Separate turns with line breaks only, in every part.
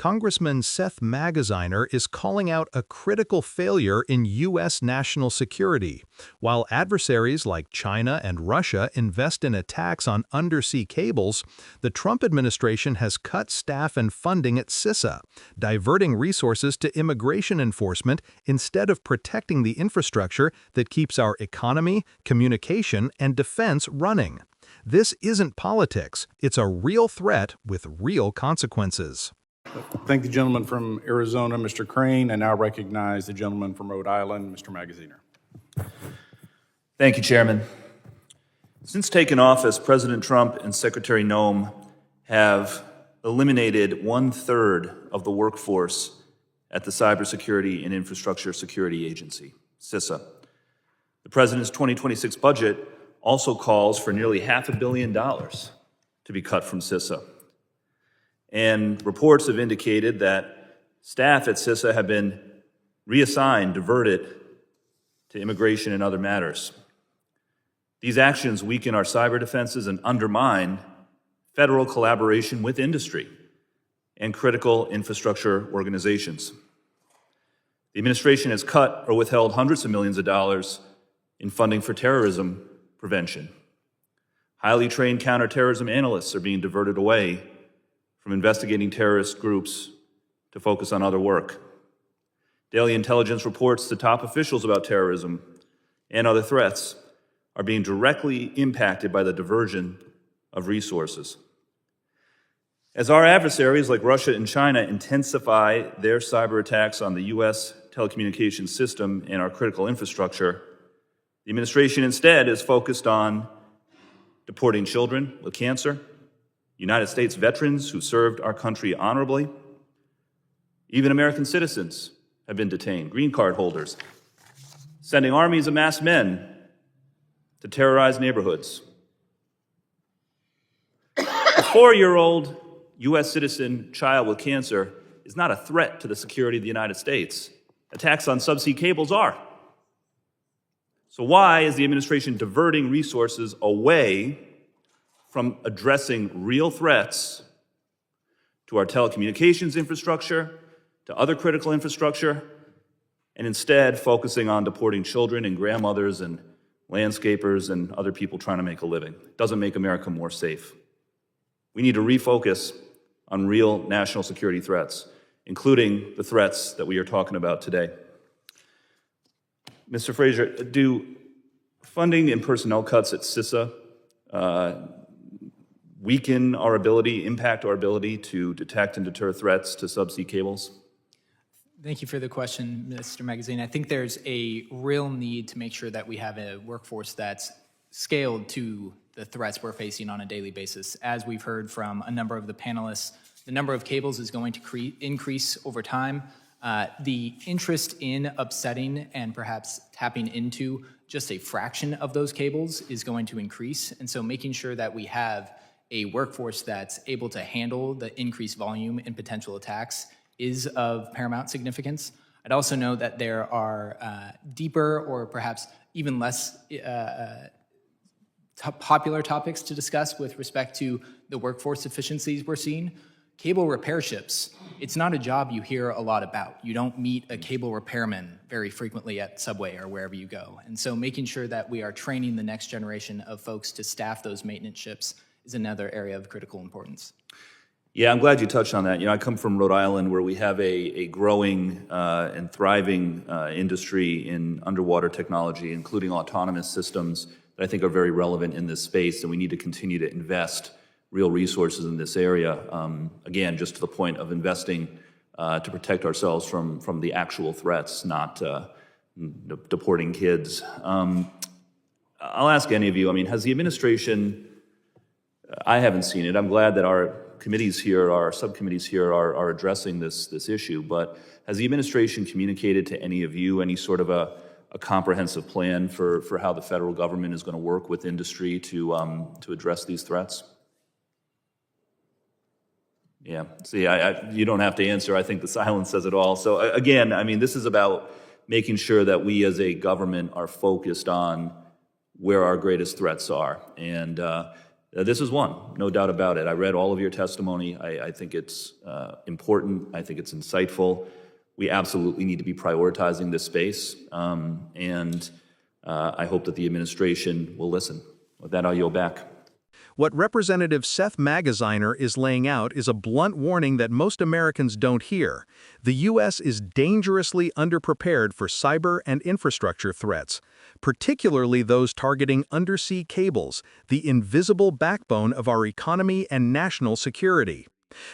Congressman Seth Magaziner is calling out a critical failure in U.S. national security. While adversaries like China and Russia invest in attacks on undersea cables, the Trump administration has cut staff and funding at SISA, diverting resources to immigration enforcement instead of protecting the infrastructure that keeps our economy, communication, and defense running. This isn't politics, it's a real threat with real consequences.
Thank the gentleman from Arizona, Mr. Crane, and now recognize the gentleman from Rhode Island, Mr. Magaziner.
Thank you, Chairman. Since taking office, President Trump and Secretary Noem have eliminated 1/3 of the workforce at the Cybersecurity and Infrastructure Security Agency, SISA. The President's 2026 budget also calls for nearly $500 million to be cut from SISA. And reports have indicated that staff at SISA have been reassigned, diverted to immigration and other matters. These actions weaken our cyber defenses and undermine federal collaboration with industry and critical infrastructure organizations. The administration has cut or withheld hundreds of millions of dollars in funding for terrorism prevention. Highly trained counterterrorism analysts are being diverted away from investigating terrorist groups to focus on other work. Daily intelligence reports to top officials about terrorism and other threats are being directly impacted by the diversion of resources. As our adversaries like Russia and China intensify their cyber attacks on the U.S. telecommunications system and our critical infrastructure, the administration instead is focused on deporting children with cancer, United States veterans who served our country honorably. Even American citizens have been detained, green card holders, sending armies of masked men to terrorize neighborhoods. A 4-year-old U.S. citizen child with cancer is not a threat to the security of the United States. Attacks on subsea cables are. So why is the administration diverting resources away from addressing real threats to our telecommunications infrastructure, to other critical infrastructure, and instead focusing on deporting children and grandmothers and landscapers and other people trying to make a living? It doesn't make America more safe. We need to refocus on real national security threats, including the threats that we are talking about today. Mr. Frazier, do funding and personnel cuts at CISA weaken our ability, impact our ability to detect and deter threats to subsea cables?
Thank you for the question, Mr. Magazine. I think there's a real need to make sure that we have a workforce that's scaled to the threats we're facing on a daily basis. As we've heard from a number of the panelists, the number of cables is going to increase over time. The interest in upsetting and perhaps tapping into just a fraction of those cables is going to increase. And so making sure that we have a workforce that's able to handle the increased volume and potential attacks is of paramount significance. I'd also note that there are deeper or perhaps even less popular topics to discuss with respect to the workforce efficiencies we're seeing. Cable repair ships, it's not a job you hear a lot about. You don't meet a cable repairman very frequently at Subway or wherever you go. And so making sure that we are training the next generation of folks to staff those maintenance ships is another area of critical importance.
Yeah, I'm glad you touched on that. You know, I come from Rhode Island, where we have a growing and thriving industry in underwater technology, including autonomous systems that I think are very relevant in this space, and we need to continue to invest real resources in this area. Again, just to the point of investing to protect ourselves from the actual threats, not deporting kids. I'll ask any of you, I mean, has the administration, I haven't seen it, I'm glad that our committees here, our subcommittees here are addressing this issue, but has the administration communicated to any of you any sort of a comprehensive plan for how the federal government is going to work with industry to address these threats? Yeah, see, you don't have to answer. I think the silence says it all. So again, I mean, this is about making sure that we as a government are focused on where our greatest threats are. And This is one, no doubt about it. I read all of your testimony. I think it's important. I think it's insightful. We absolutely need to be prioritizing this space, and I hope that the administration will listen. With that, I'll yield back.
What Representative Seth Magaziner is laying out is a blunt warning that most Americans don't hear. The U.S. is dangerously underprepared for cyber and infrastructure threats, particularly those targeting undersea cables, the invisible backbone of our economy and national security.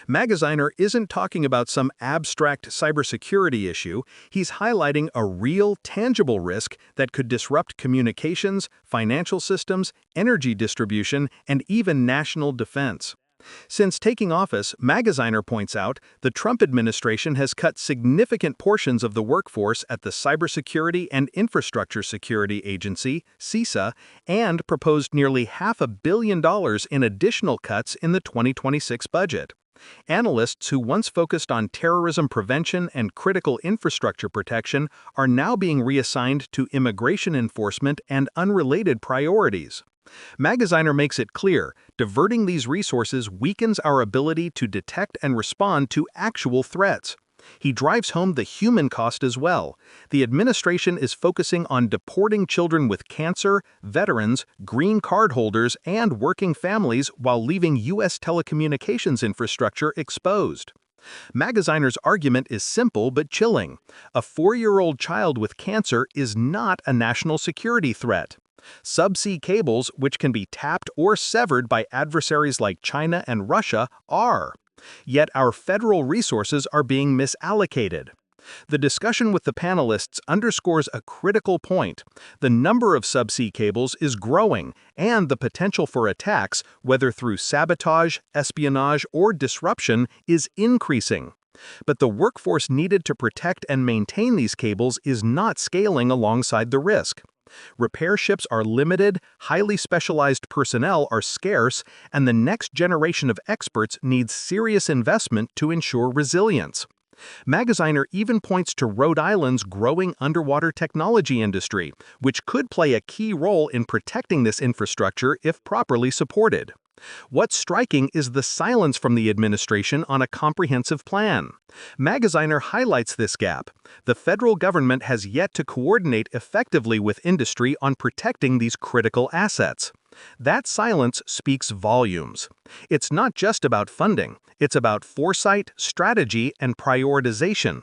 Magaziner isn't talking about some abstract cybersecurity issue. He's highlighting a real, tangible risk that could disrupt communications, financial systems, energy distribution, and even national defense. Since taking office, Magaziner points out, the Trump administration has cut significant portions of the workforce at the Cybersecurity and Infrastructure Security Agency, SISA, and proposed nearly $500 million in additional cuts in the 2026 budget. Analysts who once focused on terrorism prevention and critical infrastructure protection are now being reassigned to immigration enforcement and unrelated priorities. Magaziner makes it clear, diverting these resources weakens our ability to detect and respond to actual threats. He drives home the human cost as well. The administration is focusing on deporting children with cancer, veterans, green card holders, and working families while leaving U.S. telecommunications infrastructure exposed. Magaziner's argument is simple but chilling. A 4-year-old child with cancer is not a national security threat. Subsea cables, which can be tapped or severed by adversaries like China and Russia, are. Yet our federal resources are being misallocated. The discussion with the panelists underscores a critical point. The number of subsea cables is growing, and the potential for attacks, whether through sabotage, espionage, or disruption, is increasing. But the workforce needed to protect and maintain these cables is not scaling alongside the risk. Repair ships are limited, highly specialized personnel are scarce, and the next generation of experts needs serious investment to ensure resilience. Magaziner even points to Rhode Island's growing underwater technology industry, which could play a key role in protecting this infrastructure if properly supported. What's striking is the silence from the administration on a comprehensive plan. Magaziner highlights this gap. The federal government has yet to coordinate effectively with industry on protecting these critical assets. That silence speaks volumes. It's not just about funding, it's about foresight, strategy, and prioritization.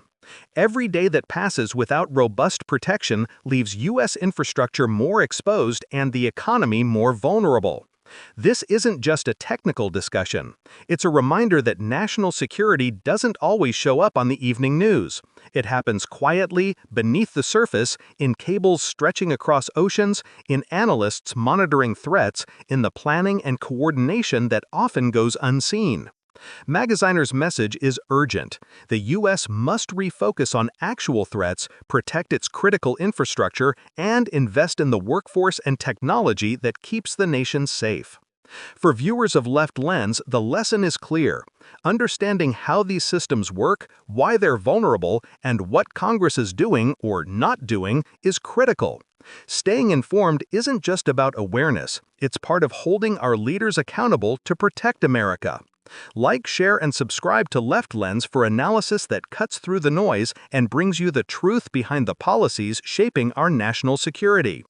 Every day that passes without robust protection leaves U.S. infrastructure more exposed and the economy more vulnerable. This isn't just a technical discussion. It's a reminder that national security doesn't always show up on the evening news. It happens quietly, beneath the surface, in cables stretching across oceans, in analysts monitoring threats, in the planning and coordination that often goes unseen. Magaziner's message is urgent. The U.S. must refocus on actual threats, protect its critical infrastructure, and invest in the workforce and technology that keeps the nation safe. For viewers of Left Lens, the lesson is clear. Understanding how these systems work, why they're vulnerable, and what Congress is doing or not doing is critical. Staying informed isn't just about awareness, it's part of holding our leaders accountable to protect America. Like, share, and subscribe to Left Lens for analysis that cuts through the noise and brings you the truth behind the policies shaping our national security.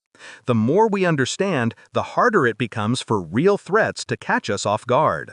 The more we understand, the harder it becomes for real threats to catch us off guard.